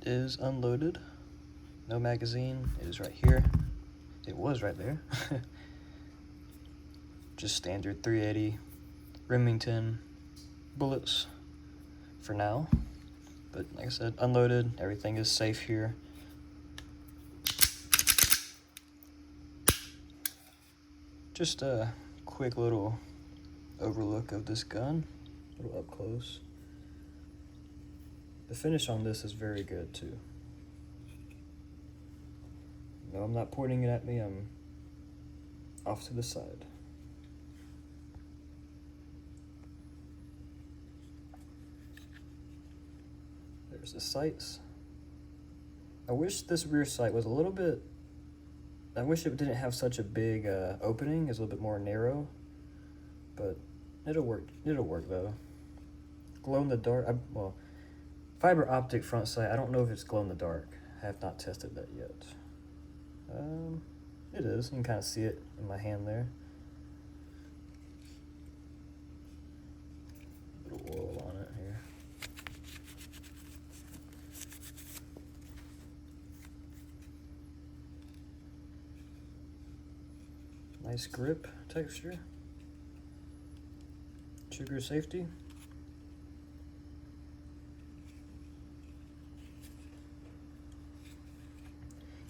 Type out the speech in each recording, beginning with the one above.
is unloaded. No magazine. It is right here. It was right there. Just standard 380 Remington bullets for now. But like I said, unloaded. Everything is safe here. Just a quick little overlook of this gun, a little up close. The finish on this is very good too. No, I'm not pointing it at me, I'm off to the side. There's the sights. I wish this rear sight was a little bit, I wish it didn't have such a big opening. It's a little bit more narrow, but it'll work though. Glow in the dark, well, fiber optic front sight, I don't know if it's glow in the dark. I have not tested that yet. It is, you can kind of see it in my hand there. A little oil on it here. Nice grip texture. Trigger safety.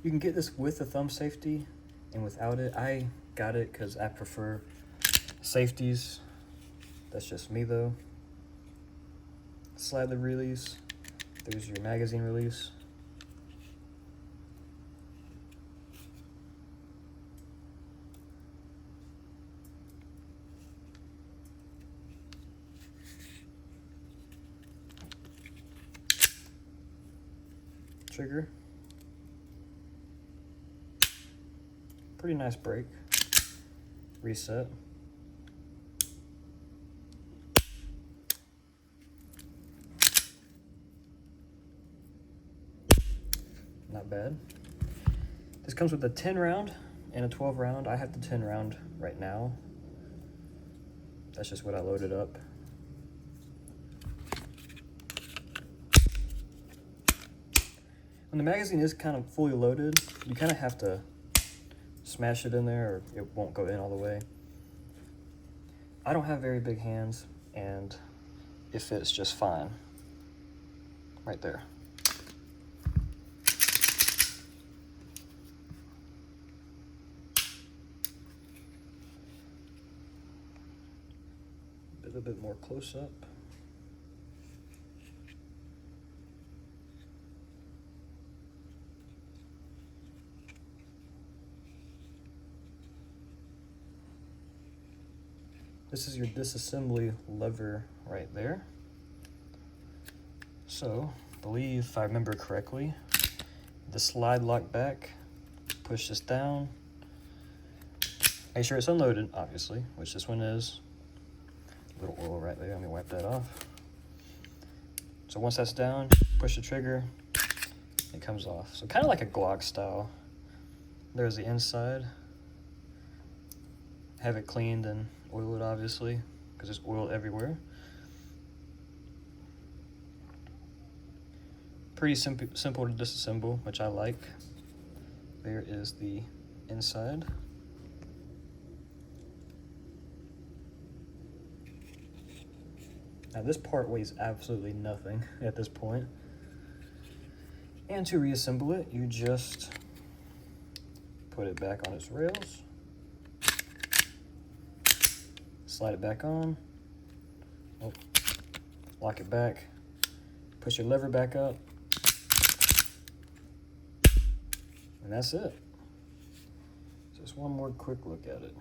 You can get this with the thumb safety and without it. I got it because I prefer safeties. That's just me though. Slide the release. There's your magazine release. Trigger. Pretty nice break. Reset. Not bad. This comes with a 10 round and a 12 round. I have the 10 round right now. That's just what I loaded up. When the magazine is kind of fully loaded, you kind of have to smash it in there or it won't go in all the way. I don't have very big hands and it fits just fine. Right there. A little bit more close up. This is your disassembly lever right there. So, I believe if I remember correctly, the slide lock back, push this down, make sure it's unloaded, obviously, which this one is. A little oil right there, let me wipe that off. So once that's down, push the trigger, it comes off. So kind of like a Glock style. There's the inside. Have it cleaned and oil it, obviously, because there's oil everywhere. Pretty simple to disassemble, which I like. There is the inside. Now this part weighs absolutely nothing at this point. And to reassemble it, you just put it back on its rails. Slide it back on. Oh, lock it back. Push your lever back up. And that's it. Just one more quick look at it.